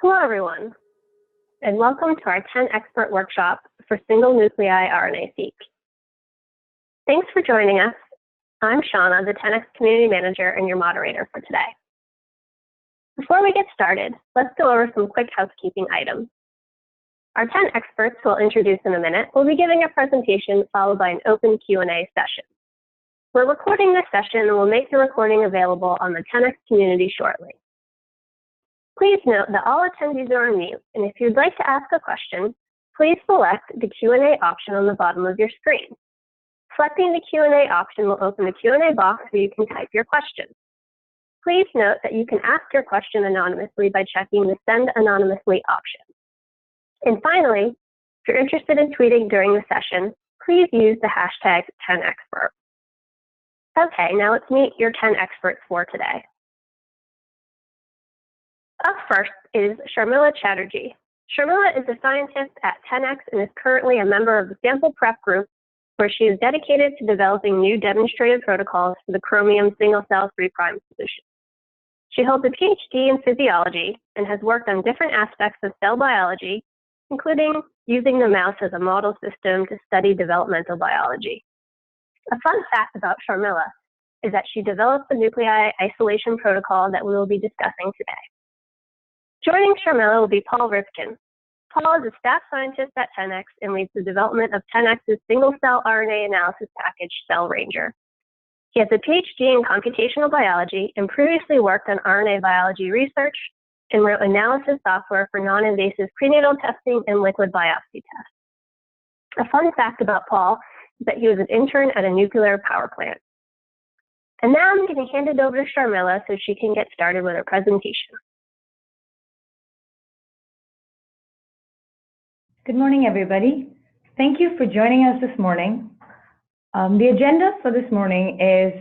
Hello, everyone, and welcome to our 10x-pert workshop for single-nuclei RNA-seq. Thanks for joining us. I'm Shauna, the 10x Community Manager and your moderator for today. Before we get started, let's go over some quick housekeeping items. Our 10x-perts we'll introduce in a minute will be giving a presentation followed by an open Q&A session. We're recording this session and we'll make the recording available on the 10x community shortly. Please note that all attendees are on mute, and if you'd like to ask a question, please select the Q&A option on the bottom of your screen. Selecting the Q&A option will open the Q&A box where you can type your question. Please note that you can ask your question anonymously by checking the Send Anonymously option. And finally, if you're interested in tweeting during the session, please use the hashtag 10xpert. Okay, now let's meet your 10x-perts for today. Up first is Sharmila Chatterjee. Sharmila is a scientist at 10x and is currently a member of the sample prep group, where she is dedicated to developing new demonstrated protocols for the chromium single-cell 3' solution. She holds a PhD in physiology and has worked on different aspects of cell biology, including using the mouse as a model system to study developmental biology. A fun fact about Sharmila is that she developed the nuclei isolation protocol that we will be discussing today. Joining Sharmila will be Paul Rivkin. Paul is a staff scientist at 10x and leads the development of 10x's single-cell RNA analysis package, Cell Ranger. He has a PhD in computational biology and previously worked on RNA biology research and wrote analysis software for non-invasive prenatal testing and liquid biopsy tests. A fun fact about Paul is that he was an intern at a nuclear power plant. And now I'm going to hand it over to Sharmila so she can get started with her presentation. Good morning, everybody. Thank you for joining us this morning. The agenda for this morning is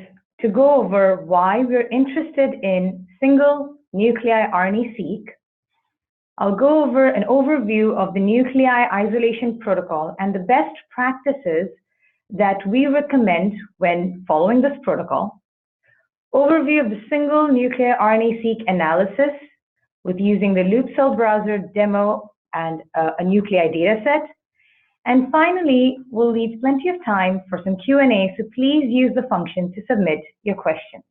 to go over why we're interested in single-nuclei RNA-seq. I'll go over an overview of the nuclei isolation protocol and the best practices that we recommend when following this protocol. Overview of the single-nuclei RNA-seq analysis with using the Loop Cell Browser demo and a nuclei dataset. And finally, we'll leave plenty of time for some Q&A, so please use the function to submit your questions.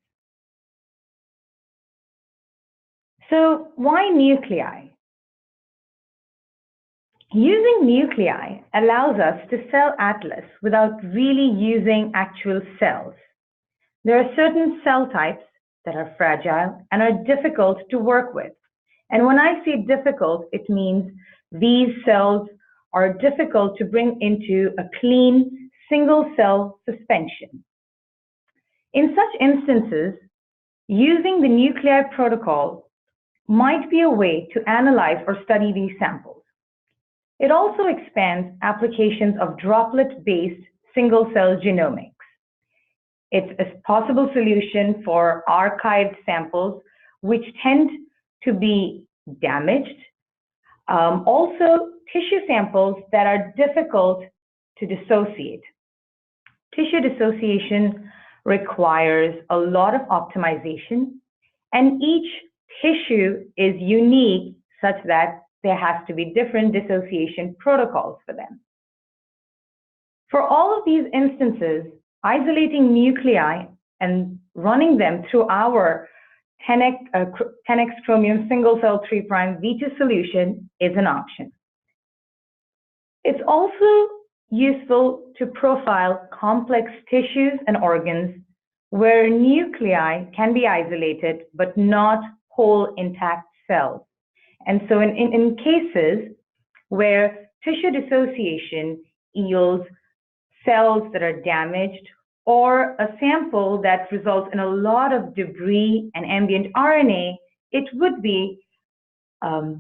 So why nuclei? Using nuclei allows us to cell atlas without really using actual cells. There are certain cell types that are fragile and are difficult to work with. And when I say difficult, it means these cells are difficult to bring into a clean single-cell suspension. In such instances, using the nuclei protocol might be a way to analyze or study these samples. It also expands applications of droplet-based single-cell genomics. It's a possible solution for archived samples, which tend to be damaged. Also, tissue samples that are difficult to dissociate. Tissue dissociation requires a lot of optimization, and each tissue is unique such that there has to be different dissociation protocols for them. For all of these instances, isolating nuclei and running them through our 10x chromium single-cell 3' V2 solution is an option. It's also useful to profile complex tissues and organs where nuclei can be isolated but not whole intact cells. And so in cases where tissue dissociation yields cells that are damaged, or a sample that results in a lot of debris and ambient RNA, it would be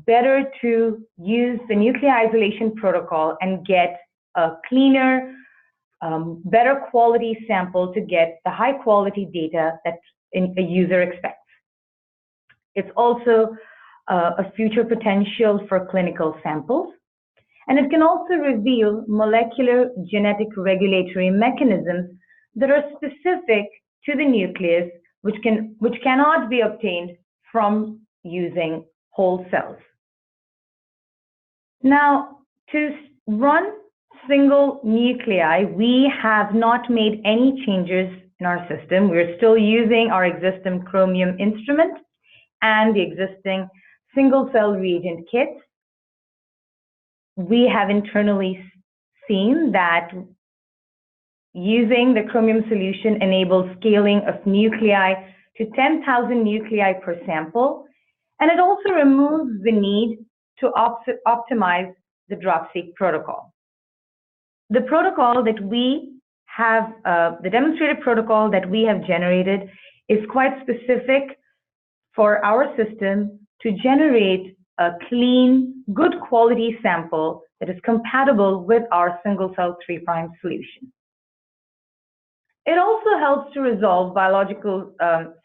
better to use the nuclei isolation protocol and get a cleaner, better quality sample to get the high quality data that a user expects. It's also a future potential for clinical samples. And it can also reveal molecular genetic regulatory mechanisms that are specific to the nucleus, which cannot be obtained from using whole cells. Now, to run single nuclei, we have not made any changes in our system. We're still using our existing Chromium instrument and the existing single-cell reagent kits. We have internally seen that using the Chromium solution enables scaling of nuclei to 10,000 nuclei per sample, and it also removes the need to optimize the DropSeq protocol. The protocol that we have, the demonstrated protocol that we have generated is quite specific for our system to generate a clean, good quality sample that is compatible with our single-cell 3' solution. It also helps to resolve biological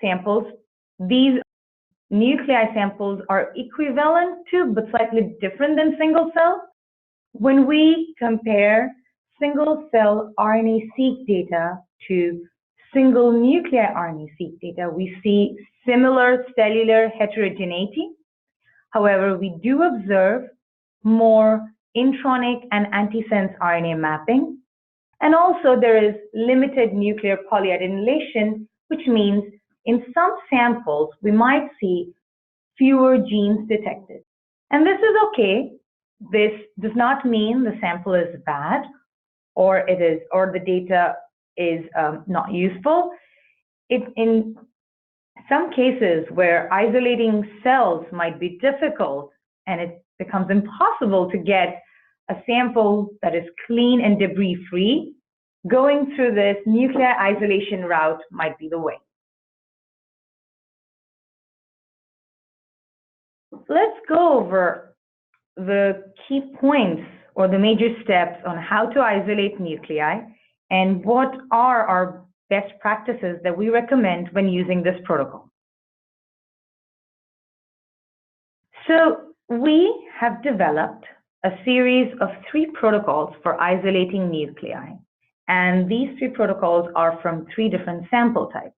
samples. These nuclei samples are equivalent to, but slightly different than single-cell. When we compare single-cell RNA-seq data to single-nuclei RNA-seq data, we see similar cellular heterogeneity. However, we do observe more intronic and antisense RNA mapping. And also there is limited nuclear polyadenylation, which means in some samples, we might see fewer genes detected. And this is okay. This does not mean the sample is bad or the data is not useful. In some cases where isolating cells might be difficult and it becomes impossible to get a sample that is clean and debris-free, going through this nuclei isolation route might be the way. Let's go over the key points or the major steps on how to isolate nuclei and what are our best practices that we recommend when using this protocol. So we have developed a series of 3 protocols for isolating nuclei, and these 3 protocols are from 3 different sample types.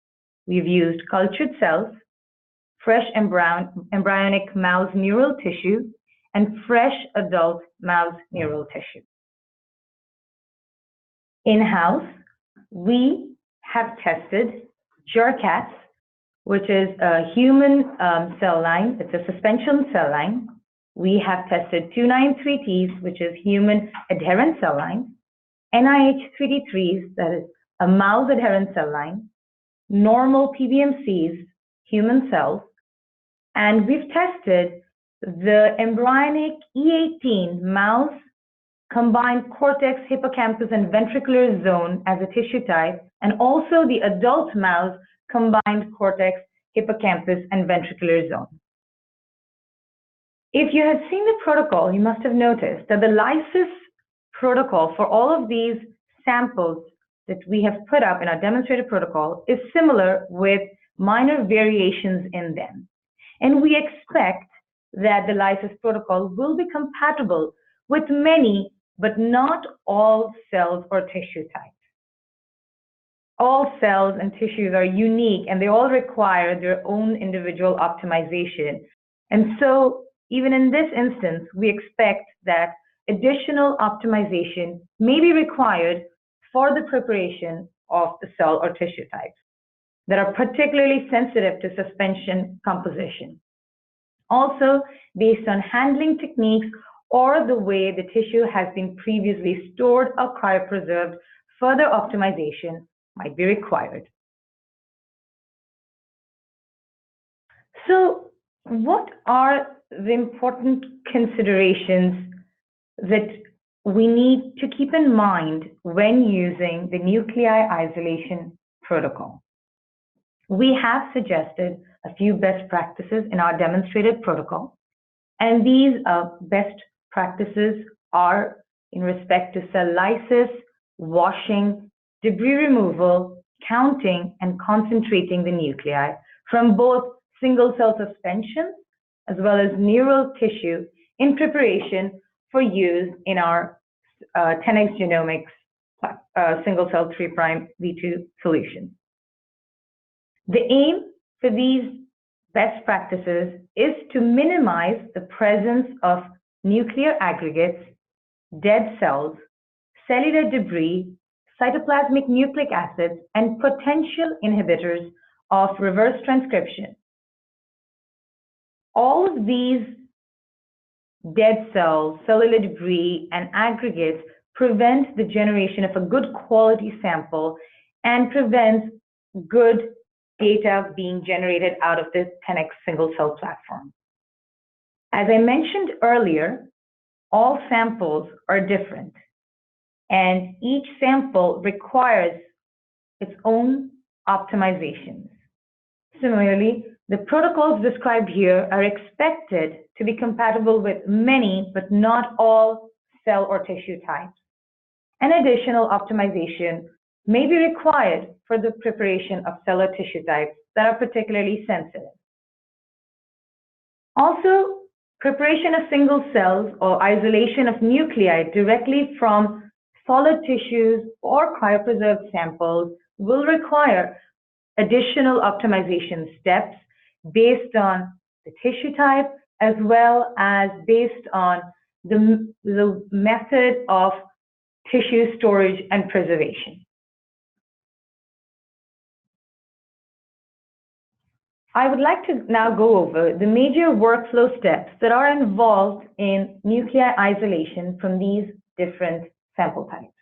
We've used cultured cells, fresh embryonic mouse neural tissue, and fresh adult mouse neural tissue. In-house, we have tested JURCATS, which is a human cell line. It's a suspension cell line. We have tested 293Ts, which is human adherent cell line, NIH3D3s, that is a mouse adherent cell line, normal PBMCs, human cells, and we've tested the embryonic E18 mouse combined cortex, hippocampus, and ventricular zone as a tissue type, and also the adult mouse combined cortex, hippocampus, and ventricular zone. If you have seen the protocol, you must have noticed that the lysis protocol for all of these samples that we have put up in our demonstrated protocol is similar with minor variations in them. And we expect that the lysis protocol will be compatible with many, but not all cells or tissue types. All cells and tissues are unique and they all require their own individual optimization. And so even in this instance, we expect that additional optimization may be required for the preparation of the cell or tissue types that are particularly sensitive to suspension composition. Also, based on handling techniques or the way the tissue has been previously stored or cryopreserved, further optimization might be required. So, what are the important considerations that we need to keep in mind when using the nuclei isolation protocol? We have suggested a few best practices in our demonstrated protocol, and these best practices are in respect to cell lysis, washing, debris removal, counting, and concentrating the nuclei from both single-cell suspensions as well as neural tissue in preparation for use in our 10x genomics single-cell 3' V2 solution. The aim for these best practices is to minimize the presence of nuclear aggregates, dead cells, cellular debris, cytoplasmic nucleic acids, and potential inhibitors of reverse transcription. All of these dead cells, cellular debris, and aggregates prevent the generation of a good quality sample and prevents good data being generated out of this 10x single cell platform. As I mentioned earlier, all samples are different, and each sample requires its own optimizations. Similarly, the protocols described here are expected to be compatible with many, but not all, cell or tissue types. An additional optimization may be required for the preparation of cell or tissue types that are particularly sensitive. Also, preparation of single cells or isolation of nuclei directly from solid tissues or cryopreserved samples will require additional optimization steps based on the tissue type as well as based on the method of tissue storage and preservation. I would like to now go over the major workflow steps that are involved in nuclei isolation from these different sample types.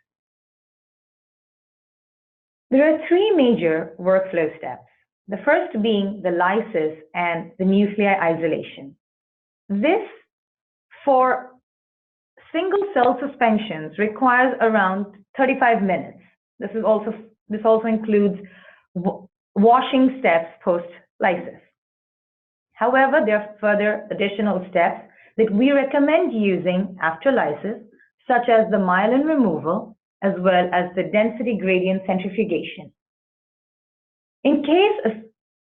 There are three major workflow steps. The first being the lysis and the nuclei isolation. This, for single cell suspensions, requires around 35 minutes. This also includes washing steps post-lysis. However, there are further additional steps that we recommend using after lysis, such as the myelin removal, as well as the density gradient centrifugation. In case of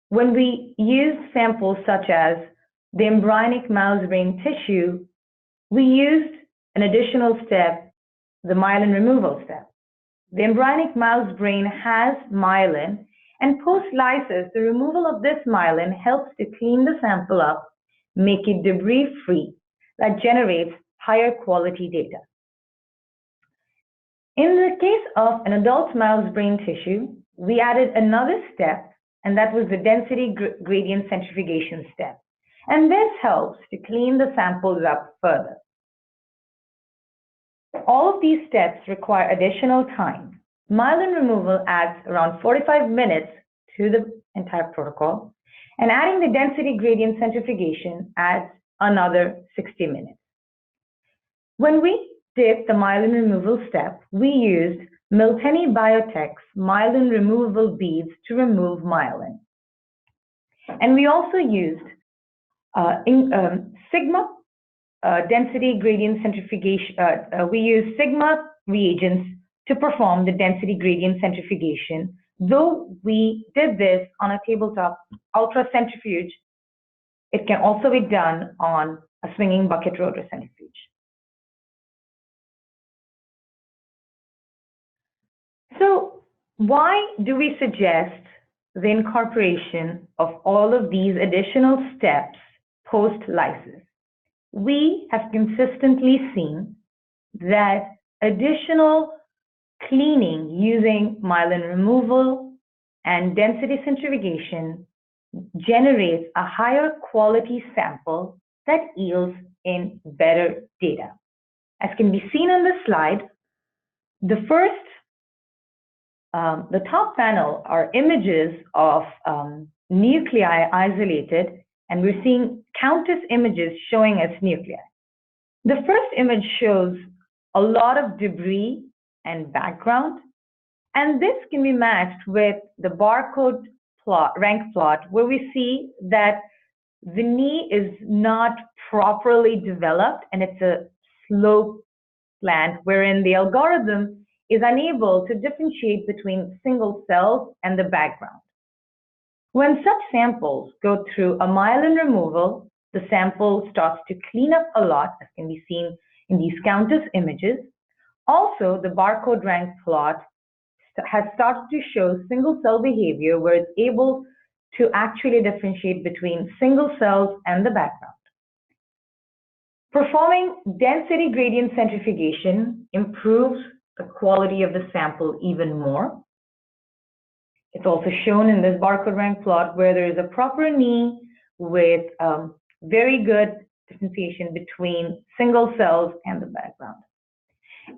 when we use samples such as the embryonic mouse brain tissue, we used an additional step, the myelin removal step. The embryonic mouse brain has myelin, and post-lysis, the removal of this myelin helps to clean the sample up, make it debris-free, that generates higher quality data. In the case of an adult mouse brain tissue, we added another step, and that was the density gradient centrifugation step. And this helps to clean the samples up further. All of these steps require additional time. Myelin removal adds around 45 minutes to the entire protocol, and adding the density gradient centrifugation adds another 60 minutes. When we did the myelin removal step, we used Miltenyi Biotech's myelin removable beads to remove myelin. And we also used Sigma density gradient centrifugation. We used Sigma reagents to perform the density gradient centrifugation. Though we did this on a tabletop ultracentrifuge, it can also be done on a swinging bucket rotor centrifuge. So why do we suggest the incorporation of all of these additional steps post-lysis? We have consistently seen that additional cleaning using myelin removal and density centrifugation generates a higher quality sample that yields in better data. As can be seen on this slide, the top panel are images of nuclei isolated, and we're seeing countless images showing us nuclei. The first image shows a lot of debris and background, and this can be matched with the barcode plot, rank plot, where we see that the knee is not properly developed and it's a slope slant, wherein the algorithm is unable to differentiate between single cells and the background. When such samples go through a myelin removal, the sample starts to clean up a lot, as can be seen in these countless images. Also, the barcode rank plot has started to show single cell behavior, where it's able to actually differentiate between single cells and the background. Performing density gradient centrifugation improves the quality of the sample even more. It's also shown in this barcode rank plot where there is a proper knee with very good differentiation between single cells and the background.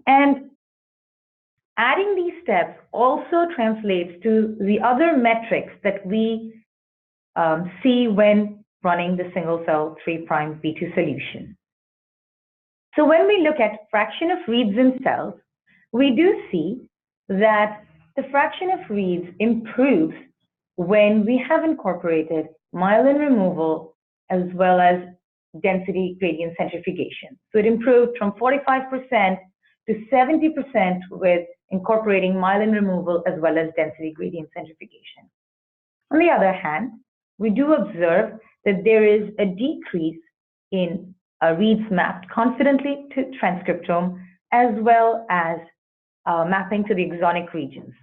And adding these steps also translates to the other metrics that we see when running the single cell 3' V2 solution. So when we look at fraction of reads in cells, we do see that the fraction of reads improves when we have incorporated myelin removal as well as density gradient centrifugation. So it improved from 45% to 70% with incorporating myelin removal as well as density gradient centrifugation. On the other hand, we do observe that there is a decrease in reads mapped confidently to transcriptome as well as mapping to the exonic regions.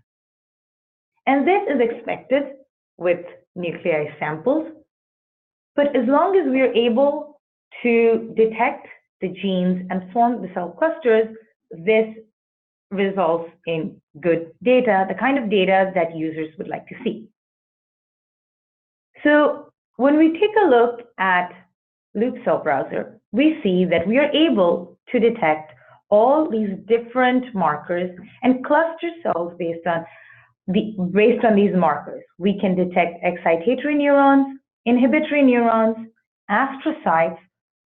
And this is expected with nuclei samples, but as long as we are able to detect the genes and form the cell clusters, this results in good data, the kind of data that users would like to see. So when we take a look at Loop Cell Browser, we see that we are able to detect all these different markers and cluster cells based on these markers. We can detect excitatory neurons, inhibitory neurons, astrocytes,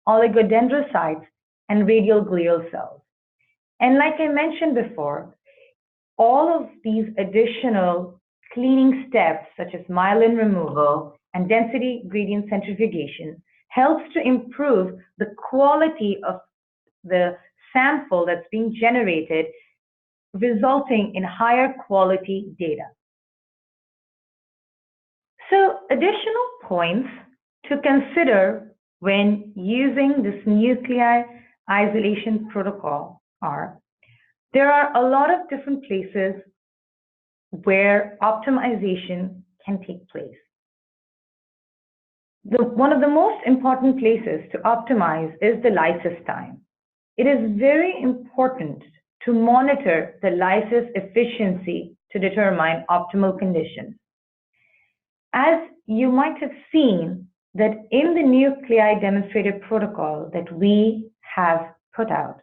oligodendrocytes, and radial glial cells. And like I mentioned before, all of these additional cleaning steps, such as myelin removal and density gradient centrifugation, helps to improve the quality of the sample that's being generated, resulting in higher quality data. So additional points to consider when using this nuclei isolation protocol are, there are a lot of different places where optimization can take place. One of the most important places to optimize is the lysis time. It is very important to monitor the lysis efficiency to determine optimal conditions. As you might have seen that in the nuclei demonstrated protocol that we have put out,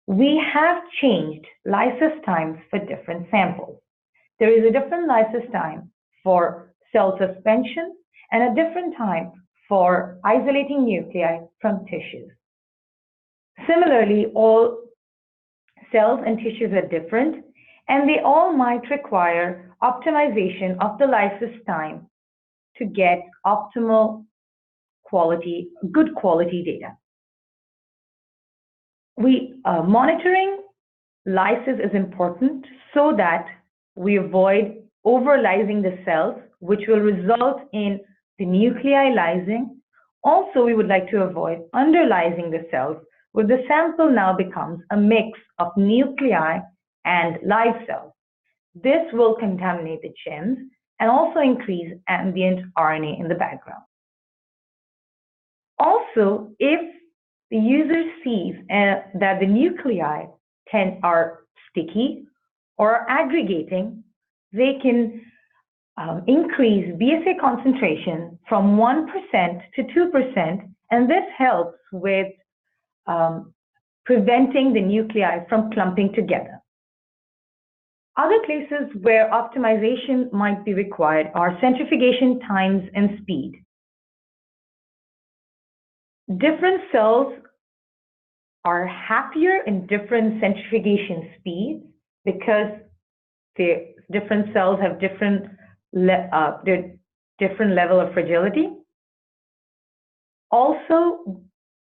we have changed lysis times for different samples. There is a different lysis time for cell suspension and a different time for isolating nuclei from tissues. Similarly, all cells and tissues are different, and they all might require optimization of the lysis time to get optimal quality, good quality data. Monitoring lysis is important so that we avoid over-lysing the cells, which will result in the nuclei lysing. Also, we would like to avoid under-lysing the cells, where the sample now becomes a mix of nuclei and live cells. This will contaminate the gems and also increase ambient RNA in the background. Also, if the user sees that the nuclei are sticky or are aggregating, they can increase BSA concentration from 1% to 2%, and this helps with preventing the nuclei from clumping together. Other places where optimization might be required are centrifugation times and speed. Different cells are happier in different centrifugation speeds because the different cells have different level of fragility. Also,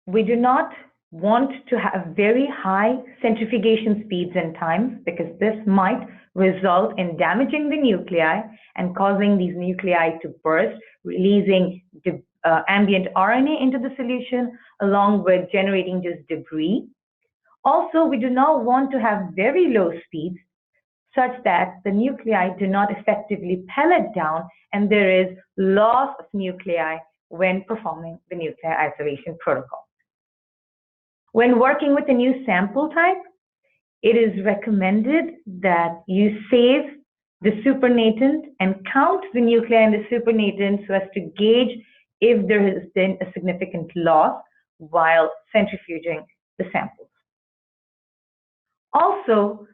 we do not want to have very high centrifugation speeds and times because this might result in damaging the nuclei and causing these nuclei to burst, releasing ambient RNA into the solution along with generating just debris. Also, we do not want to have very low speeds such that the nuclei do not effectively pellet down and there is loss of nuclei when performing the nuclei isolation protocol. When working with a new sample type, it is recommended that you save the supernatant and count the nuclei in the supernatant so as to gauge if there has been a significant loss while centrifuging the samples. Also,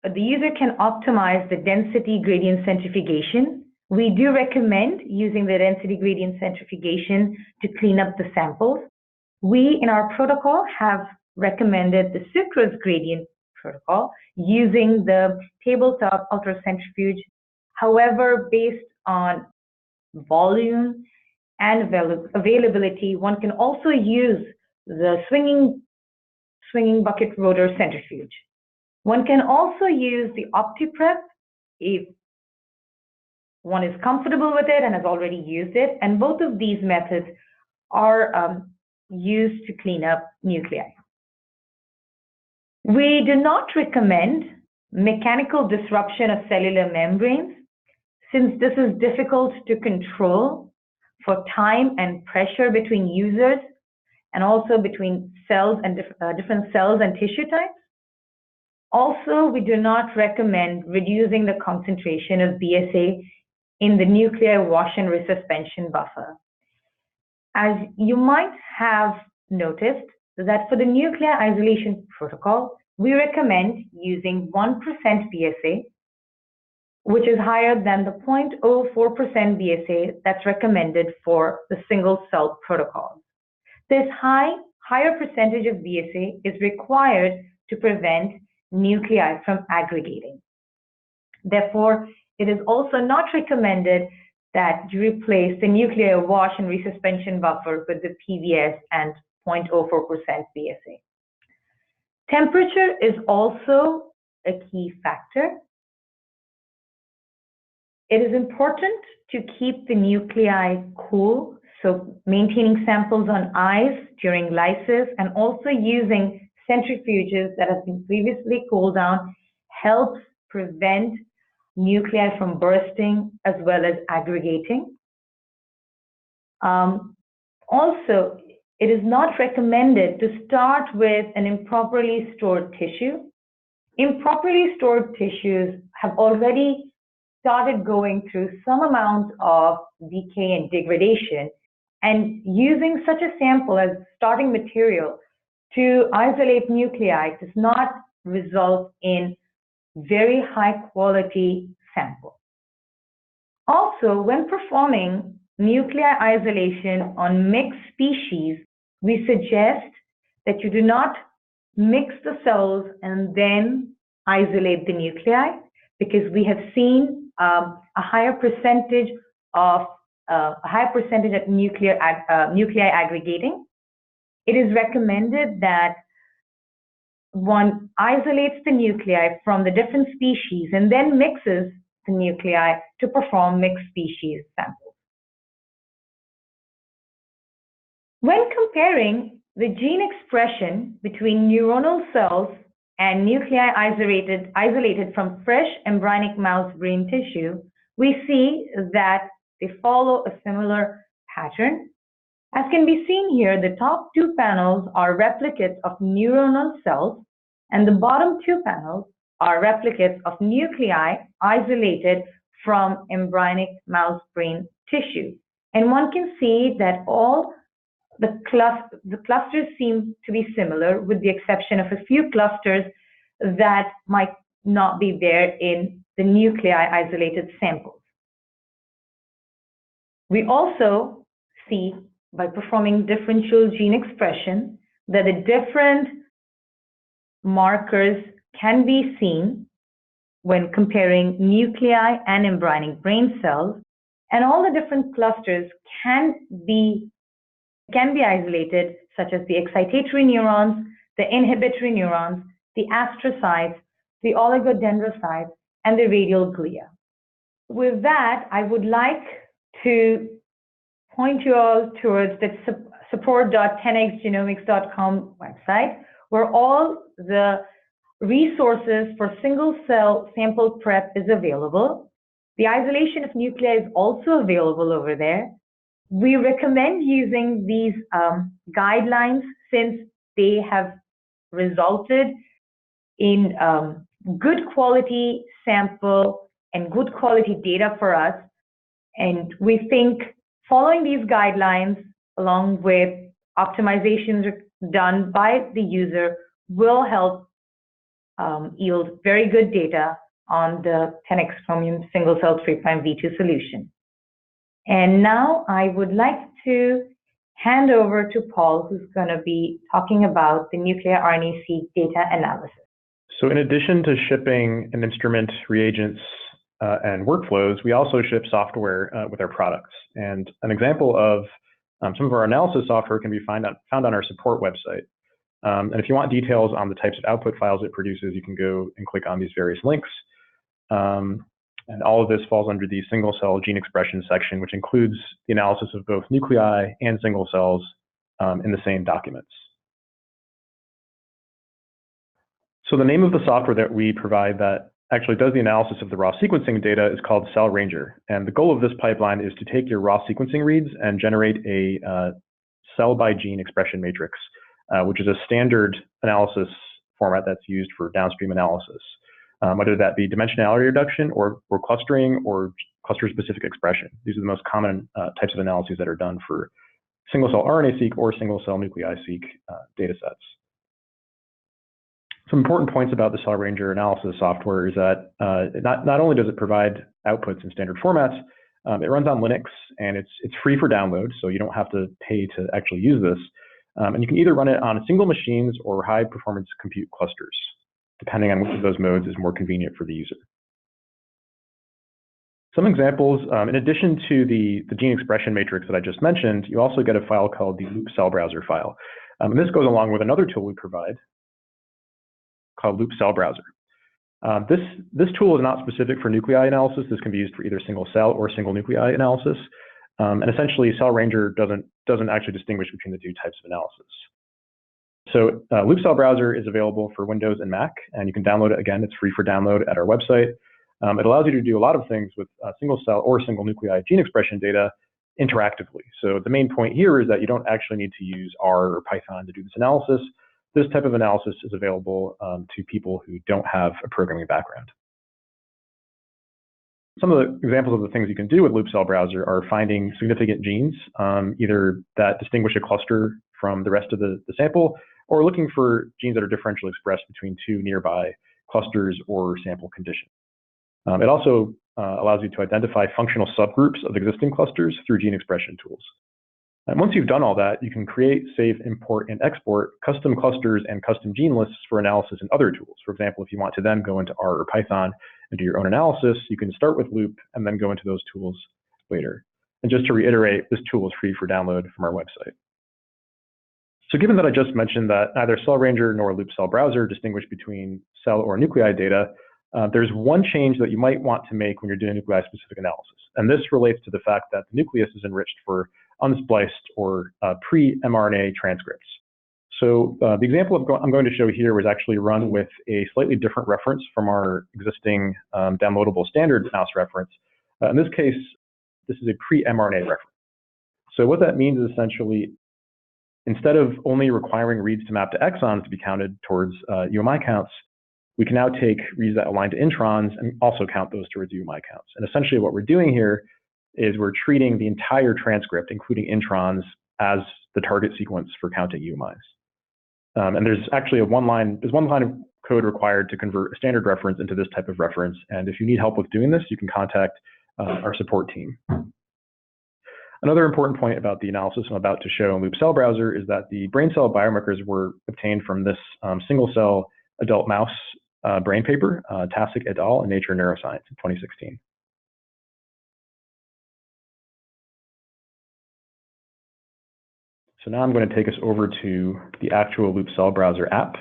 the user can optimize the density gradient centrifugation. We do recommend using the density gradient centrifugation to clean up the samples. We, in our protocol, have recommended the sucrose gradient protocol using the tabletop ultracentrifuge. However, based on volume and availability, one can also use the swinging bucket rotor centrifuge. One can also use the OptiPrep if one is comfortable with it and has already used it, and both of these methods are used to clean up nuclei. We do not recommend mechanical disruption of cellular membranes, since this is difficult to control for time and pressure between users and also between cells and different cells and tissue types. Also, we do not recommend reducing the concentration of BSA in the nuclei wash and resuspension buffer. As you might have noticed that for the nuclei isolation protocol, we recommend using 1% BSA, which is higher than the 0.04% BSA that's recommended for the single cell protocol. This higher percentage of BSA is required to prevent nuclei from aggregating. Therefore, it is also not recommended that you replace the nuclei wash and resuspension buffer with the PVS and 0.04% BSA. Temperature is also a key factor. It is important to keep the nuclei cool, so maintaining samples on ice during lysis and also using centrifuges that have been previously cooled down helps prevent nuclei from bursting as well as aggregating. Also, it is not recommended to start with an improperly stored tissue. Improperly stored tissues have already started going through some amount of decay and degradation, and using such a sample as starting material to isolate nuclei does not result in very high quality sample. Also, when performing nuclei isolation on mixed species, we suggest that you do not mix the cells and then isolate the nuclei, because we have seen a higher percentage of nuclei aggregating. It is recommended that one isolates the nuclei from the different species and then mixes the nuclei to perform mixed species samples. When comparing the gene expression between neuronal cells and nuclei isolated from fresh embryonic mouse brain tissue, we see that they follow a similar pattern. As can be seen here, the top two panels are replicates of neuronal cells, and the bottom two panels are replicates of nuclei isolated from embryonic mouse brain tissue. And one can see that all the clusters seem to be similar, with the exception of a few clusters that might not be there in the nuclei isolated samples. We also see, by performing differential gene expression, that the different markers can be seen when comparing nuclei and embryonic brain cells, and all the different clusters can be isolated, such as the excitatory neurons, the inhibitory neurons, the astrocytes, the oligodendrocytes, and the radial glia. With that, I would like to point you all towards the support.10xgenomics.com website, where all the resources for single cell sample prep is available. The isolation of nuclei is also available over there. We recommend using these guidelines since they have resulted in good quality sample and good quality data for us. And we think following these guidelines along with optimizations done by the user will help yield very good data on the 10x Chromium single-cell 3' V2 solution. And now I would like to hand over to Paul, who's going to be talking about the Nuclei RNA-seq data analysis. So in addition to shipping an instrument, reagents, and workflows, we also ship software with our products. And an example of some of our analysis software can be found on our support website. And if you want details on the types of output files it produces, you can go and click on these various links. And all of this falls under the single-cell gene expression section, which includes the analysis of both nuclei and single cells in the same documents. So the name of the software that we provide that actually does the analysis of the raw sequencing data is called Cell Ranger. And the goal of this pipeline is to take your raw sequencing reads and generate a cell by gene expression matrix, which is a standard analysis format that's used for downstream analysis, whether that be dimensionality reduction or clustering or cluster-specific expression. These are the most common types of analyses that are done for single-cell RNA-seq or single-cell nuclei-seq data sets. Some important points about the Cell Ranger analysis software is that not only does it provide outputs in standard formats, it runs on Linux and it's free for download, so you don't have to pay to actually use this. And you can either run it on single machines or high performance compute clusters, depending on which of those modes is more convenient for the user. Some examples, in addition to the gene expression matrix that I just mentioned, you also get a file called the Loop Cell Browser file. And this goes along with another tool we provide called Loop Cell Browser. This tool is not specific for nuclei analysis. This can be used for either single cell or single nuclei analysis. And essentially, Cell Ranger doesn't actually distinguish between the two types of analysis. So Loop Cell Browser is available for Windows and Mac, and you can download it. Again, it's free for download at our website. It allows you to do a lot of things with single cell or single nuclei gene expression data interactively. So the main point here is that you don't actually need to use R or Python to do this analysis. This type of analysis is available to people who don't have a programming background. Some of the examples of the things you can do with Loop Cell Browser are finding significant genes, either that distinguish a cluster from the rest of the sample, or looking for genes that are differentially expressed between two nearby clusters or sample conditions. It also allows you to identify functional subgroups of existing clusters through gene expression tools. And once you've done all that, you can create, save, import, and export custom clusters and custom gene lists for analysis in other tools. For example, if you want to then go into R or Python and do your own analysis, you can start with Loop and then go into those tools later. And just to reiterate, this tool is free for download from our website. So given that I just mentioned that neither Cell Ranger nor Loop Cell Browser distinguish between cell or nuclei data, there's one change that you might want to make when you're doing nuclei-specific analysis. And this relates to the fact that the nucleus is enriched for unspliced or pre-mRNA transcripts. So the example I'm going to show here was actually run with a slightly different reference from our existing downloadable standard mouse reference. In this case, this is a pre-mRNA reference. So what that means is essentially, instead of only requiring reads to map to exons to be counted towards UMI counts, we can now take reads that align to introns and also count those towards UMI counts. And essentially what we're doing here is we're treating the entire transcript, including introns, as the target sequence for counting UMIs. And there's actually one line of code required to convert a standard reference into this type of reference. And if you need help with doing this, you can contact our support team. Another important point about the analysis I'm about to show in Loop Cell Browser is that the brain cell biomarkers were obtained from this single cell adult mouse brain paper, Tasic et al. In Nature Neuroscience in 2016. So now I'm going to take us over to the actual Loop Cell Browser app.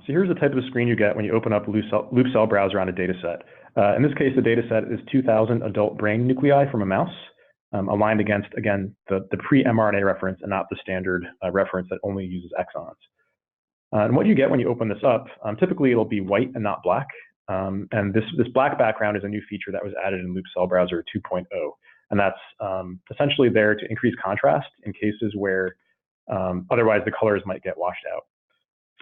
So here's the type of screen you get when you open up Loop Cell Browser on a data set. In this case, the data set is 2,000 adult brain nuclei from a mouse, aligned against, again, the pre-mRNA reference and not the standard reference that only uses exons. And what you get when you open this up, typically it'll be white and not black. And this black background is a new feature that was added in Loop Cell Browser 2.0. And that's essentially there to increase contrast in cases where otherwise the colors might get washed out.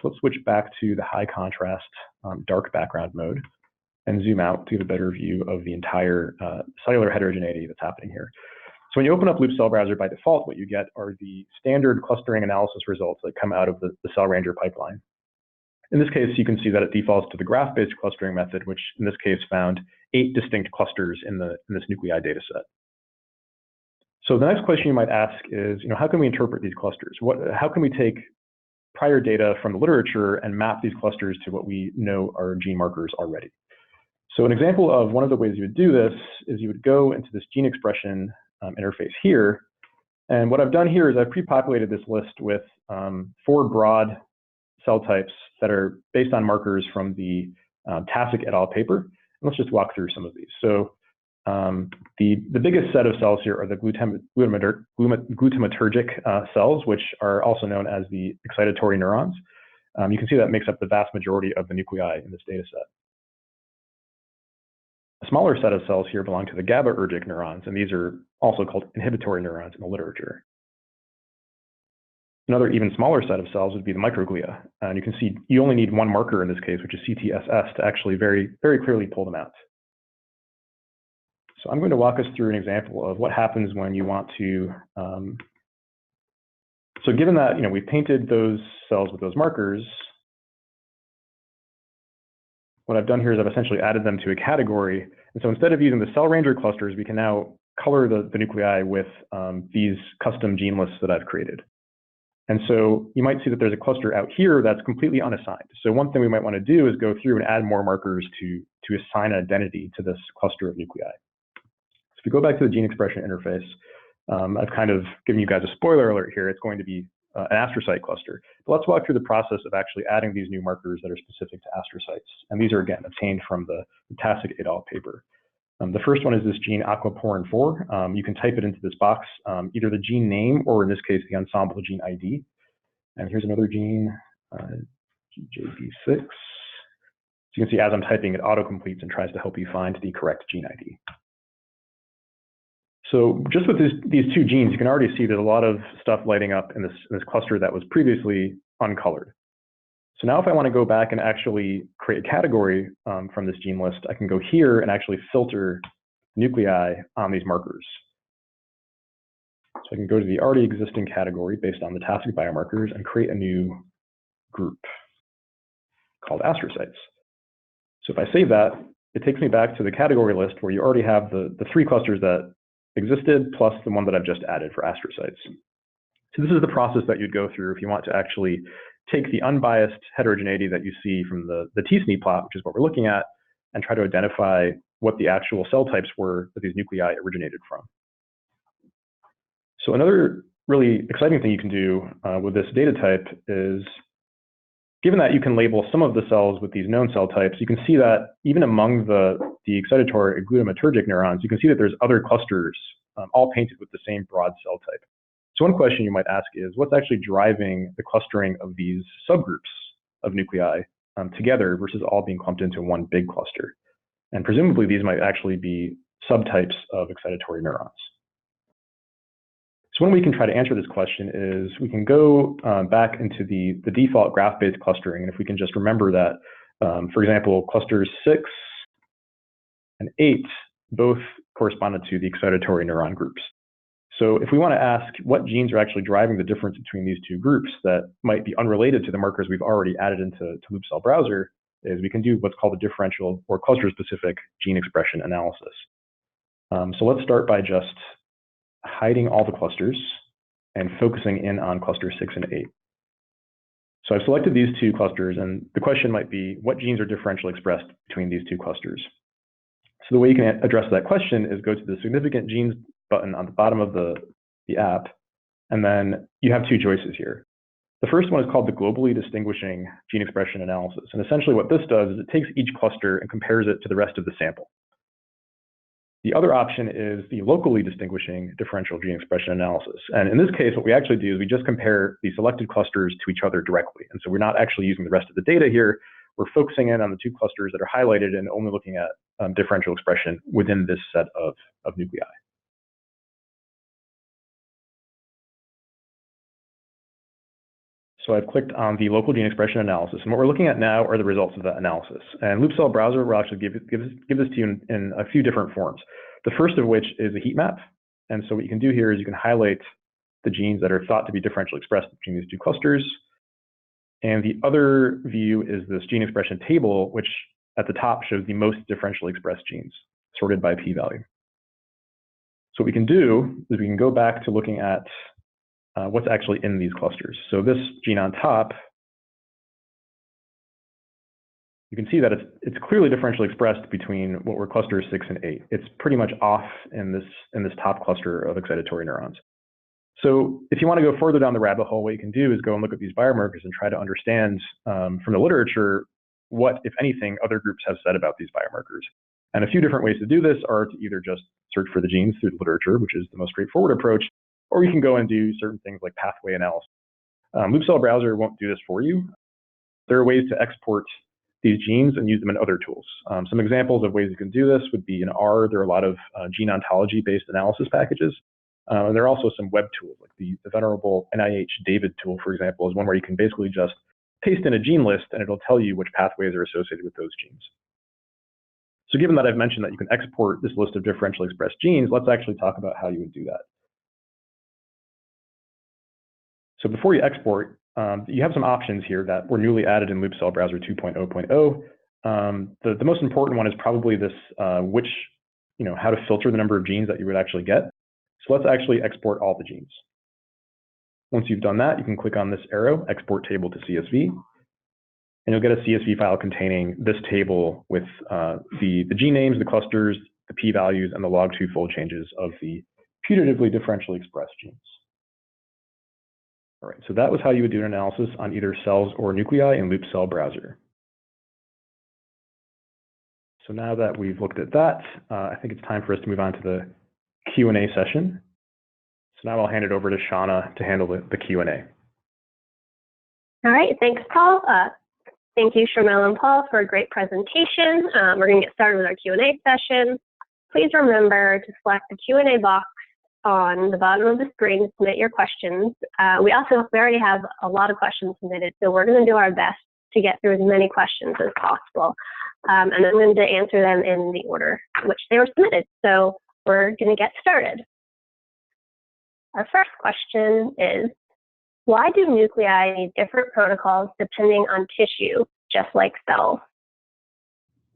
So let's switch back to the high contrast dark background mode and zoom out to get a better view of the entire cellular heterogeneity that's happening here. So when you open up Loop Cell Browser, by default, what you get are the standard clustering analysis results that come out of the Cell Ranger pipeline. In this case, you can see that it defaults to the graph-based clustering method, which in this case found 8 distinct clusters in this nuclei data set. So the next question you might ask is, how can we interpret these clusters? How can we take prior data from the literature and map these clusters to what we know are gene markers already? So an example of one of the ways you would do this is you would go into this gene expression interface here. And what I've done here is I've pre-populated this list with 4 broad cell types that are based on markers from the Tasek et al. Paper. And let's just walk through some of these. So the biggest set of cells here are the glutamatergic cells, which are also known as the excitatory neurons. You can see that makes up the vast majority of the nuclei in this data set. A smaller set of cells here belong to the GABAergic neurons, and these are also called inhibitory neurons in the literature. Another even smaller set of cells would be the microglia. And you can see you only need one marker in this case, which is CTSS, to actually very, very clearly pull them out. So I'm going to walk us through an example of what happens when you want to, so given that we painted those cells with those markers, what I've done here is I've essentially added them to a category. And so instead of using the Cell Ranger clusters, we can now color the nuclei with these custom gene lists that I've created. And so you might see that there's a cluster out here that's completely unassigned. So one thing we might want to do is go through and add more markers to assign an identity to this cluster of nuclei. So if you go back to the gene expression interface, I've kind of given you guys a spoiler alert here. It's going to be an astrocyte cluster. But let's walk through the process of actually adding these new markers that are specific to astrocytes. And these are, again, obtained from the Tasek et al. Paper. The first one is this gene aquaporin 4. You can type it into this box, either the gene name or in this case, the ensemble gene ID. And here's another gene, GJB6. So you can see as I'm typing, it autocompletes and tries to help you find the correct gene ID. So just with these 2 genes, you can already see there's a lot of stuff lighting up in this cluster that was previously uncolored. So now if I want to go back and actually create a category from this gene list, I can go here and actually filter nuclei on these markers. So I can go to the already existing category based on the Tasek biomarkers and create a new group called astrocytes. So if I save that, it takes me back to the category list where you already have the 3 clusters that existed plus the one that I've just added for astrocytes. So this is the process that you'd go through if you want to actually take the unbiased heterogeneity that you see from the t-SNE plot, which is what we're looking at, and try to identify what the actual cell types were that these nuclei originated from. So another really exciting thing you can do with this data type is, given that you can label some of the cells with these known cell types, you can see that even among the excitatory and glutamatergic neurons, you can see that there's other clusters all painted with the same broad cell type. So one question you might ask is, what's actually driving the clustering of these subgroups of nuclei together versus all being clumped into one big cluster? And presumably these might actually be subtypes of excitatory neurons. So one way we can try to answer this question is we can go back into the default graph-based clustering. And if we can just remember that, for example, clusters 6 and 8 both corresponded to the excitatory neuron groups. So if we want to ask what genes are actually driving the difference between these 2 groups that might be unrelated to the markers we've already added into Loop Cell Browser, is we can do what's called a differential or cluster-specific gene expression analysis. So let's start by just hiding all the clusters and focusing in on clusters 6 and 8. So I've selected these 2 clusters, and the question might be, what genes are differentially expressed between these 2 clusters? So the way you can address that question is go to the significant genes button on the bottom of the app, and then you have 2 choices here. The first one is called the globally distinguishing gene expression analysis. And essentially what this does is it takes each cluster and compares it to the rest of the sample. The other option is the locally distinguishing differential gene expression analysis. And in this case, what we actually do is we just compare the selected clusters to each other directly. And so we're not actually using the rest of the data here. we're focusing in on the two clusters that are highlighted and only looking at differential expression within this set of nuclei. So I've clicked on the local gene expression analysis, and what we're looking at now are the results of that analysis. And Loop Cell Browser will actually give this to you in a few different forms. The first of which is a heat map. And so what you can do here is you can highlight the genes that are thought to be differentially expressed between these two clusters. And the other view is this gene expression table, which at the top shows the most differentially expressed genes, sorted by p-value. So what we can do is we can go back to looking at what's actually in these clusters. So this gene on top, you can see that it's clearly differentially expressed between what were clusters 6 and 8. It's pretty much off in this top cluster of excitatory neurons. So if you want to go further down the rabbit hole, what you can do is go and look at these biomarkers and try to understand from the literature what, if anything, other groups have said about these biomarkers. And a few different ways to do this are to either just search for the genes through the literature, which is the most straightforward approach, or you can go and do certain things like pathway analysis. Loop Cell Browser won't do this for you. There are ways to export these genes and use them in other tools. Some examples of ways you can do this would be in R. There are a lot of gene ontology-based analysis packages. And there are also some web tools, like the venerable NIH David tool, for example, is one where you can basically just paste in a gene list and it'll tell you which pathways are associated with those genes. So given that I've mentioned that you can export this list of differentially expressed genes, let's actually talk about how you would do that. So before you export, you have some options here that were newly added in Loop Cell Browser 2.0.0. The most important one is probably this, how to filter the number of genes that you would actually get. So let's actually export all the genes. Once you've done that, you can click on this arrow, Export Table to CSV, and you'll get a CSV file containing this table with the gene names, the clusters, the p-values, and the log2 fold changes of the putatively differentially expressed genes. All right, so that was how you would do an analysis on either cells or nuclei in Loop Cell Browser. So now that we've looked at that, I think it's time for us to move on to the Q&A session. So now I'll hand it over to Shauna to handle the Q&A. All right, thanks, Paul. Thank you, Sharmila and Paul, for a great presentation. We're going to get started with our Q&A session. Please remember to select the Q&A box on the bottom of the screen to submit your questions. We already have a lot of questions submitted, so we're going to do our best to get through as many questions as possible. And I'm going to answer them in the order in which they were submitted. So we're going to get started. Our first question is, why do nuclei need different protocols depending on tissue, just like cells?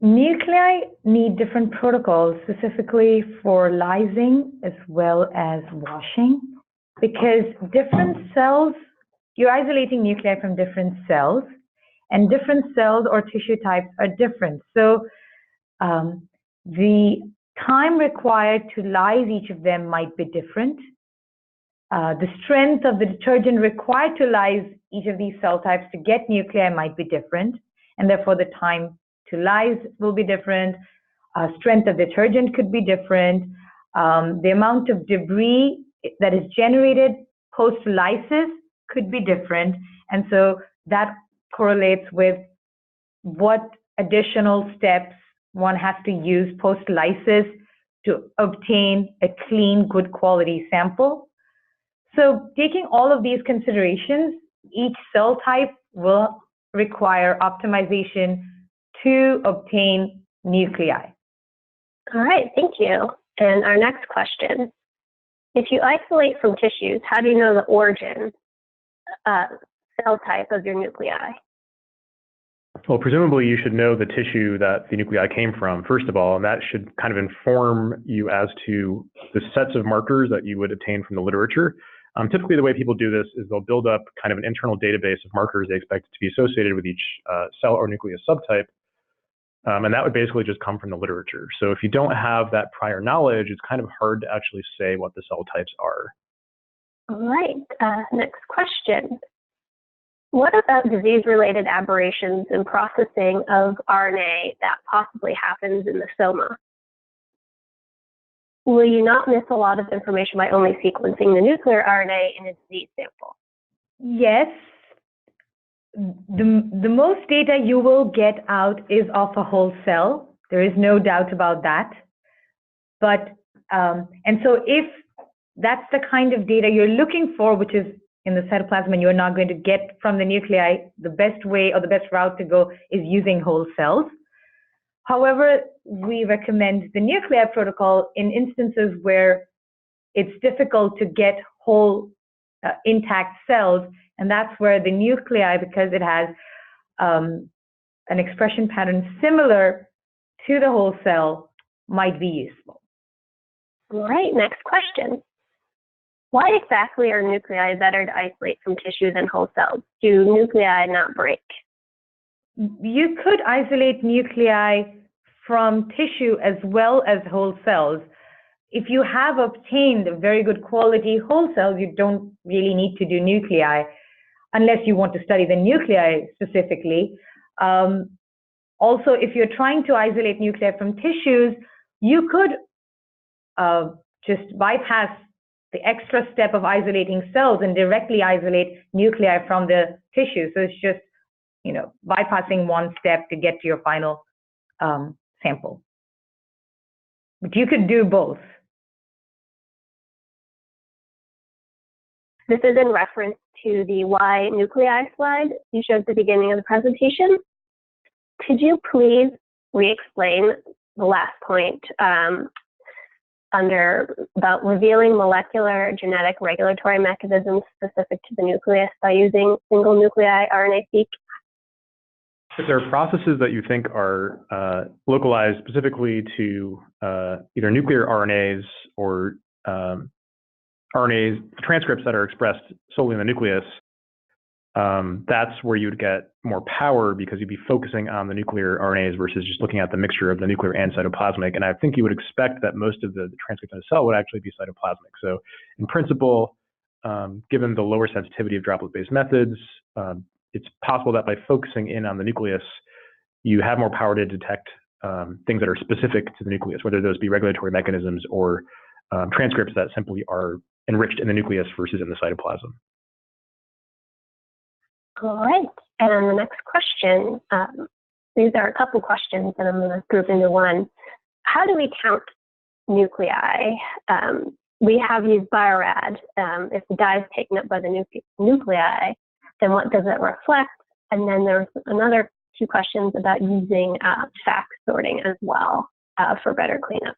Nuclei need different protocols specifically for lysing as well as washing, because different cells, you're isolating nuclei from different cells, and different cells or tissue types are different. So the time required to lyse each of them might be different. The strength of the detergent required to lyse each of these cell types to get nuclei might be different, and therefore the time to lyse will be different. Strength of detergent could be different. The amount of debris that is generated post-lysis could be different, and so that correlates with what additional steps one has to use post-lysis to obtain a clean, good quality sample. So taking all of these considerations, each cell type will require optimization to obtain nuclei. All right, thank you. And our next question, if you isolate from tissues, how do you know the origin cell type of your nuclei? Well, presumably you should know the tissue that the nuclei came from, first of all, and that should kind of inform you as to the sets of markers that you would obtain from the literature. Typically, the way people do this is they'll build up kind of an internal database of markers they expect to be associated with each cell or nucleus subtype, and that would basically just come from the literature. So if you don't have that prior knowledge, it's kind of hard to actually say what the cell types are. All right, next question. What about disease-related aberrations in processing of RNA that possibly happens in the soma? Will you not miss a lot of information by only sequencing the nuclear RNA in a disease sample? Yes, The most data you will get out is of a whole cell. There is no doubt about that. But, and so if that's the kind of data you're looking for, which is in the cytoplasm, and you're not going to get from the nuclei, the best way or the best route to go is using whole cells. However, we recommend the nuclei protocol in instances where it's difficult to get whole intact cells, and that's where the nuclei, because it has an expression pattern similar to the whole cell, might be useful. All right, next question. Why exactly are nuclei better to isolate from tissue than whole cells? Do nuclei not break? You could isolate nuclei from tissue as well as whole cells. If you have obtained a very good quality whole cells, you don't really need to do nuclei, unless you want to study the nuclei specifically. Also, if you're trying to isolate nuclei from tissues, you could just bypass the extra step of isolating cells and directly isolate nuclei from the tissue. So it's just, bypassing one step to get to your final sample. But you could do both. This is in reference to the why nuclei slide you showed at the beginning of the presentation. Could you please re-explain the last point about revealing molecular genetic regulatory mechanisms specific to the nucleus by using single-nuclei RNA-seq? If there are processes that you think are localized specifically to either nuclear RNAs or RNAs, transcripts that are expressed solely in the nucleus, that's where you'd get more power because you'd be focusing on the nuclear RNAs versus just looking at the mixture of the nuclear and cytoplasmic. And I think you would expect that most of the transcripts in a cell would actually be cytoplasmic. So in principle, given the lower sensitivity of droplet-based methods, it's possible that by focusing in on the nucleus, you have more power to detect things that are specific to the nucleus, whether those be regulatory mechanisms or transcripts that simply are enriched in the nucleus versus in the cytoplasm. All right, and the next question, these are a couple questions that I'm going to group into one. How do we count nuclei? We have used Bio-Rad. If the dye is taken up by the nuclei, then what does it reflect? And then there's another two questions about using FACS sorting as well for better cleanup.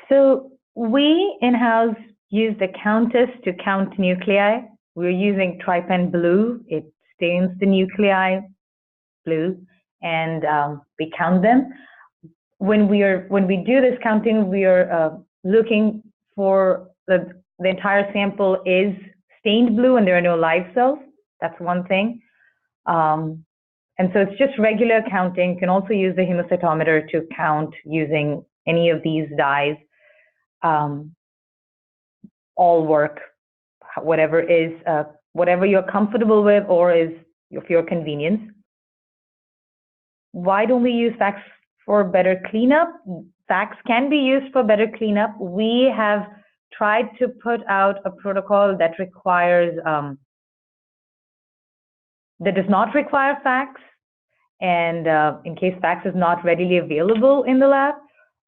So we in-house use the Countess to count nuclei. We're using Trypan blue. It stains the nuclei blue, and we count them. When we do this counting, we are looking for the entire sample is stained blue and there are no live cells. That's one thing. And so it's just regular counting. You can also use the hemocytometer to count using any of these dyes. All work, whatever you're comfortable with or is of your convenience. Why don't we use FACS for better cleanup? FACS can be used for better cleanup. We have tried to put out a protocol that requires, that does not require FACS, and in case FACS is not readily available in the lab.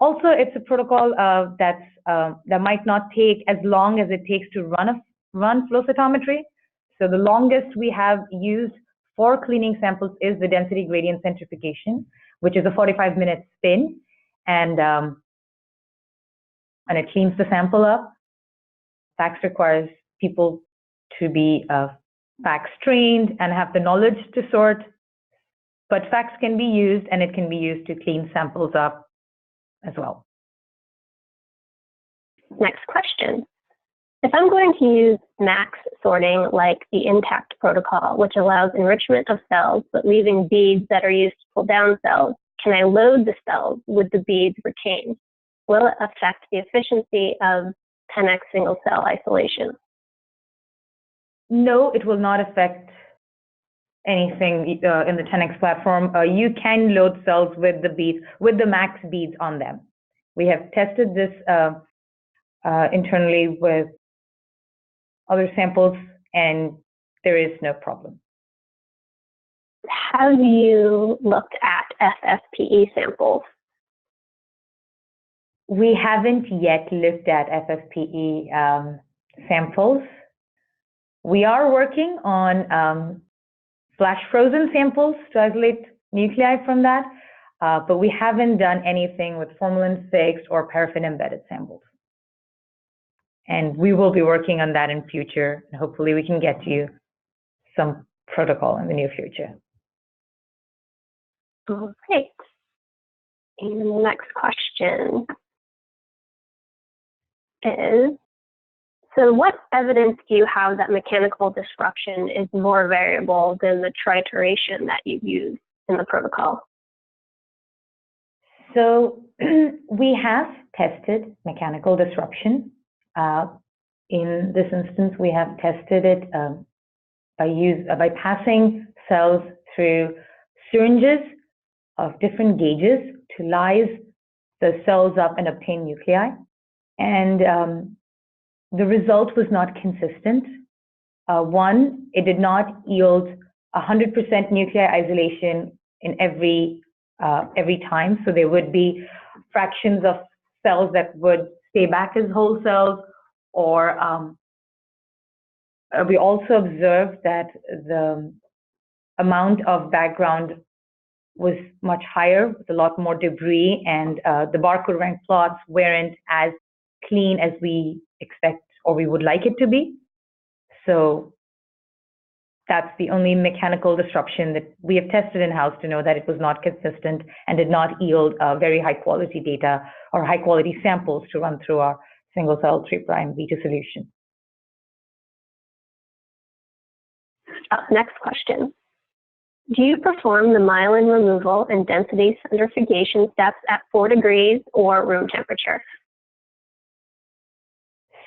Also, it's a protocol that might not take as long as it takes to run flow cytometry. So the longest we have used for cleaning samples is the density gradient centrifugation, which is a 45-minute spin, and it cleans the sample up. FACS requires people to be FACS trained and have the knowledge to sort, but FACS can be used, and it can be used to clean samples up as well. Next question. If I'm going to use max sorting like the intact protocol, which allows enrichment of cells but leaving beads that are used to pull down cells, can I load the cells with the beads retained? Will it affect the efficiency of 10x single cell isolation? No, it will not affect anything in the 10x platform. You can load cells with the beads, with the max beads on them. We have tested this internally with other samples, and there is no problem. Have you looked at FFPE samples? We haven't yet looked at FFPE samples. We are working on flash frozen samples to isolate nuclei from that, but we haven't done anything with formalin fixed or paraffin embedded samples. And we will be working on that in future, and hopefully we can get you some protocol in the near future. All right. And the next question is, so what evidence do you have that mechanical disruption is more variable than the trituration that you use in the protocol? So we have tested mechanical disruption. In this instance, we have tested it by passing cells through syringes of different gauges to lyse the cells up and obtain nuclei. And the result was not consistent. One, it did not yield 100% nuclei isolation in every time. So there would be fractions of cells that would stay back as whole cells, or we also observed that the amount of background was much higher, with a lot more debris, and the barcode rank plots weren't as clean as we expect or we would like it to be. So that's the only mechanical disruption that we have tested in-house to know that it was not consistent and did not yield very high quality data or high quality samples to run through our single cell 3' V2 solution. Next question. Do you perform the myelin removal and density centrifugation steps at 4 degrees or room temperature?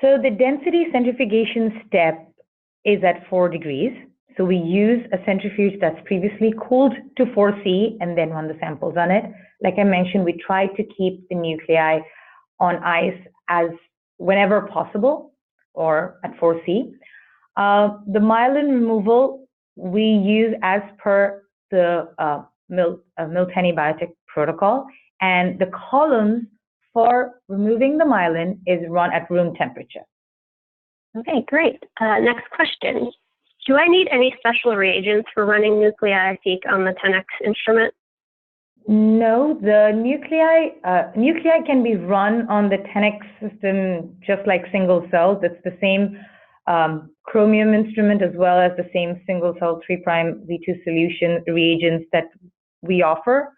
So the density centrifugation step is at 4 degrees. So we use a centrifuge that's previously cooled to 4C and then run the samples on it. Like I mentioned, we try to keep the nuclei on ice as whenever possible, or at 4C. The myelin removal we use as per the Miltenyi Biotech protocol, and the columns for removing the myelin is run at room temperature. Okay, great. Next question. Do I need any special reagents for running Nuclei RNA-seq on the 10x instrument? No, the nuclei can be run on the 10x system just like single cells. It's the same chromium instrument as well as the same single cell 3' V2 solution reagents that we offer.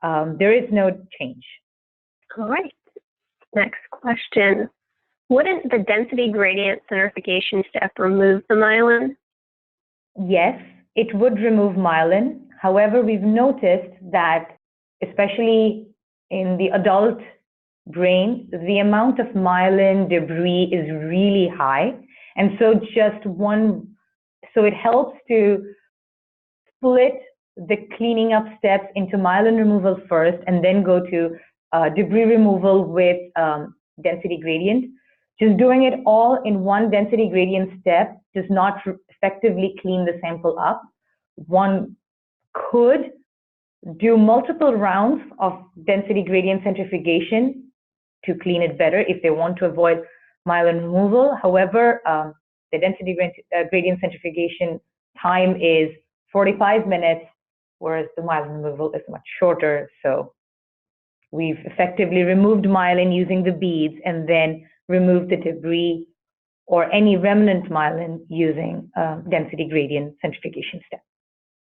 There is no change. All right. Next question. Wouldn't the density gradient centrifugation step remove the myelin? Yes, it would remove myelin. However, we've noticed that, especially in the adult brain, the amount of myelin debris is really high. And so so it helps to split the cleaning up steps into myelin removal first and then go to debris removal with density gradient. Just doing it all in one density gradient step does not effectively clean the sample up. One could do multiple rounds of density gradient centrifugation to clean it better if they want to avoid myelin removal. However, the density gradient centrifugation time is 45 minutes, whereas the myelin removal is much shorter. So we've effectively removed myelin using the beads and then removed the debris or any remnant myelin using density gradient centrifugation step.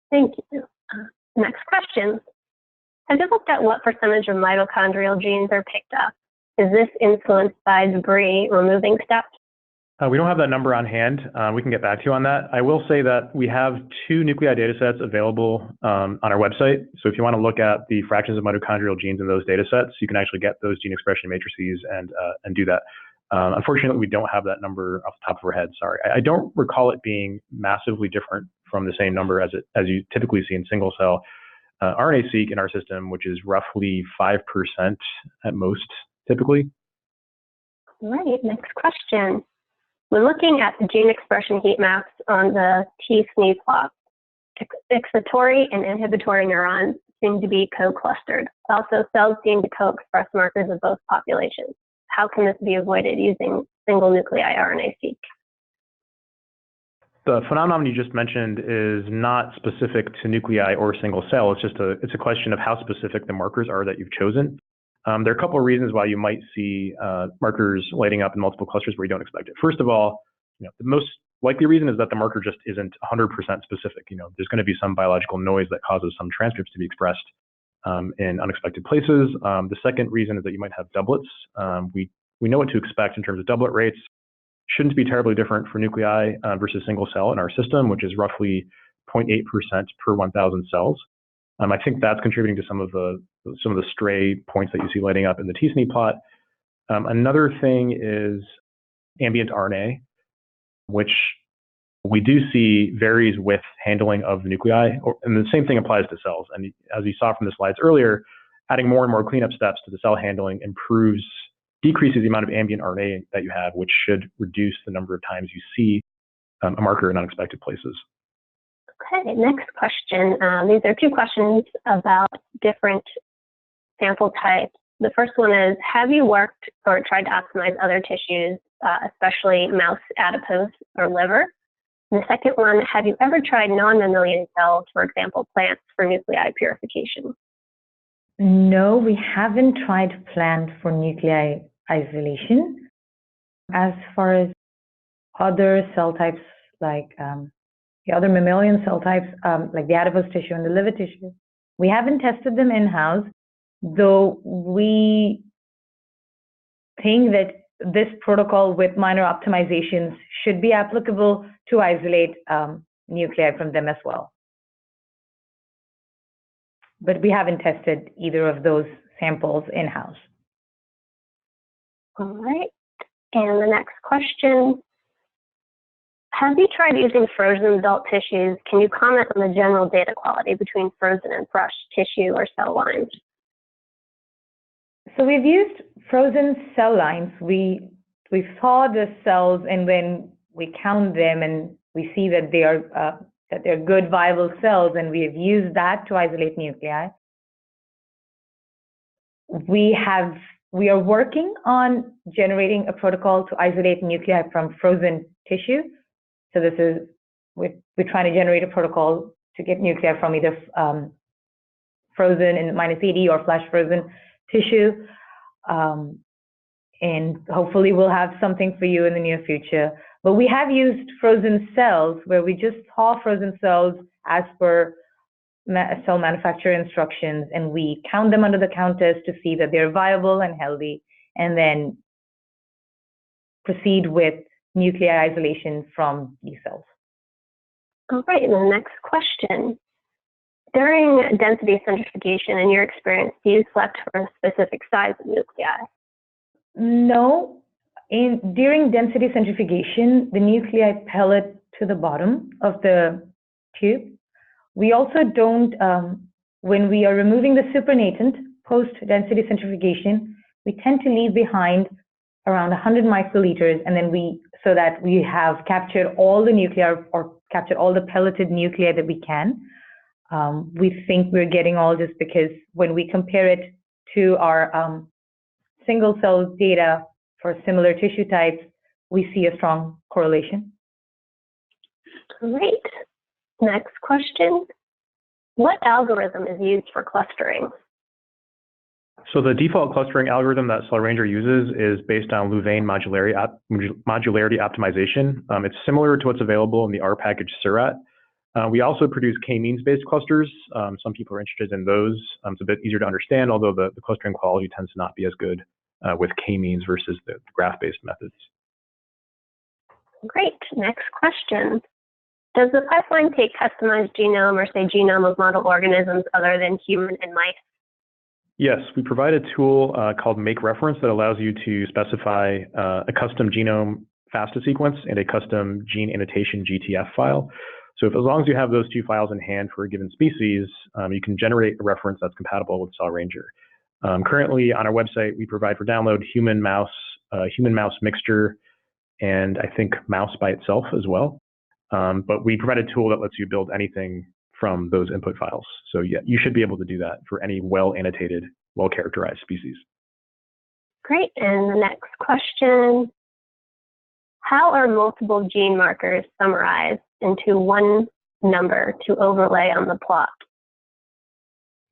Thank you. Next question. Have you looked at what percentage of mitochondrial genes are picked up? Is this influenced by debris removing steps? We don't have that number on hand. We can get back to you on that. I will say that we have 2 nuclei datasets available on our website. So if you want to look at the fractions of mitochondrial genes in those datasets, you can actually get those gene expression matrices and do that. Unfortunately, we don't have that number off the top of our head. Sorry. I don't recall it being massively different from the same number as you typically see in single cell RNA-seq in our system, which is roughly 5% at most, typically. All right, next question. When looking at the gene expression heat maps on the T-SNE plot, excitatory and inhibitory neurons seem to be co-clustered. Also, cells seem to co-express markers of both populations. How can this be avoided using single-nuclei RNA-seq? The phenomenon you just mentioned is not specific to nuclei or single cell. It's a question of how specific the markers are that you've chosen. There are a couple of reasons why you might see markers lighting up in multiple clusters where you don't expect it. First of all, the most likely reason is that the marker just isn't 100% specific. There's going to be some biological noise that causes some transcripts to be expressed in unexpected places. The second reason is that you might have doublets. We know what to expect in terms of doublet rates. Shouldn't be terribly different for nuclei versus single cell in our system, which is roughly 0.8% per 1,000 cells. I think that's contributing to some of the stray points that you see lighting up in the T-SNE plot. Another thing is ambient RNA, which we do see varies with handling of the nuclei, and the same thing applies to cells. And as you saw from the slides earlier, adding more and more cleanup steps to the cell handling decreases the amount of ambient RNA that you have, which should reduce the number of times you see a marker in unexpected places. Okay, next question. These are two questions about different sample types. The first one is, have you worked or tried to optimize other tissues, especially mouse adipose or liver? And the second one, have you ever tried non-mammalian cells, for example, plants, for nuclei purification? No, we haven't tried plant for nuclei isolation. As far as other cell types, like the other mammalian cell types, like the adipose tissue and the liver tissue, we haven't tested them in-house, though we think that this protocol with minor optimizations should be applicable to isolate nuclei from them as well. But we haven't tested either of those samples in-house. All right. And the next question, have you tried using frozen adult tissues? Can you comment on the general data quality between frozen and fresh tissue or cell lines? So we've used frozen cell lines. We saw the cells, and when we count them and we see that they're good, viable cells, and we have used that to isolate nuclei. We are working on generating a protocol to isolate nuclei from frozen tissue. So we're trying to generate a protocol to get nuclei from either frozen in -80 or flash frozen tissue. And hopefully we'll have something for you in the near future. But we have used frozen cells where we just thaw frozen cells as per cell manufacturer instructions, and we count them under the counters to see that they're viable and healthy, and then proceed with nuclei isolation from these cells. All right, and the next question. During density centrifugation, in your experience, do you select for a specific size of nuclei? No. During density centrifugation, the nuclei pellet to the bottom of the tube. We also don't, when we are removing the supernatant post-density centrifugation, we tend to leave behind around 100 microliters, and then so that we have captured all the nuclei or captured all the pelleted nuclei that we can. We think we're getting all just because when we compare it to our single cell data for similar tissue types, we see a strong correlation. Great. Next question. What algorithm is used for clustering? So the default clustering algorithm that CellRanger uses is based on Louvain modularity optimization. It's similar to what's available in the R package Seurat. We also produce k-means-based clusters. Some people are interested in those. It's a bit easier to understand, although the clustering quality tends to not be as good with k-means versus the graph-based methods. Great. Next question. Does the pipeline take customized genome or say genome of model organisms other than human and mice? Yes, we provide a tool called Make Reference that allows you to specify a custom genome FASTA sequence and a custom gene annotation GTF file. So as long as you have those two files in hand for a given species, you can generate a reference that's compatible with CellRanger. Currently on our website, we provide for download human-mouse mixture and I think mouse by itself as well. But we provide a tool that lets you build anything from those input files. So yeah, you should be able to do that for any well-annotated, well-characterized species. Great. And the next question, how are multiple gene markers summarized into one number to overlay on the plot?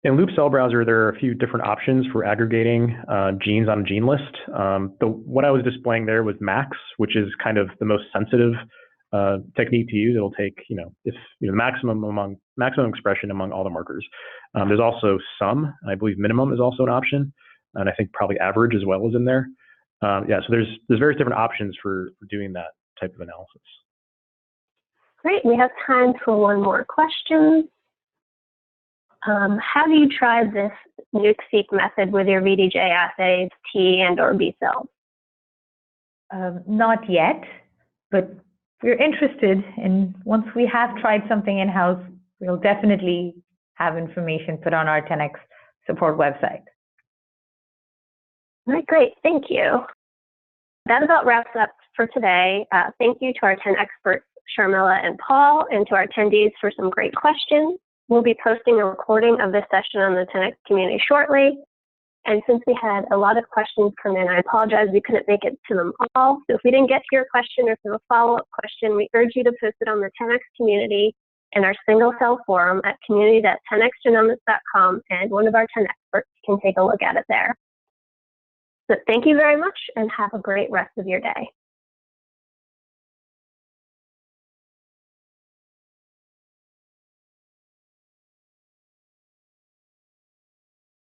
In Loop Cell Browser, there are a few different options for aggregating genes on a gene list. What I was displaying there was max, which is kind of the most sensitive technique to use. It'll take, maximum expression among all the markers. There's also sum. I believe minimum is also an option, and I think probably average as well is in there. Yeah, so there's various different options for doing that type of analysis. Great. We have time for one more question. Have you tried this Nuclei method with your VDJ assays, T and or B cells? Not yet, but we're interested, and once we have tried something in-house, we'll definitely have information put on our 10x support website. All right, great. Thank you. That about wraps up for today. Thank you to our 10 experts, Sharmila and Paul, and to our attendees for some great questions. We'll be posting a recording of this session on the 10x community shortly. And since we had a lot of questions come in, I apologize we couldn't make it to them all. So if we didn't get to your question or if you have a follow-up question, we urge you to post it on the 10x community and our single cell forum at community.10xgenomics.com, and one of our 10 experts can take a look at it there. So thank you very much and have a great rest of your day.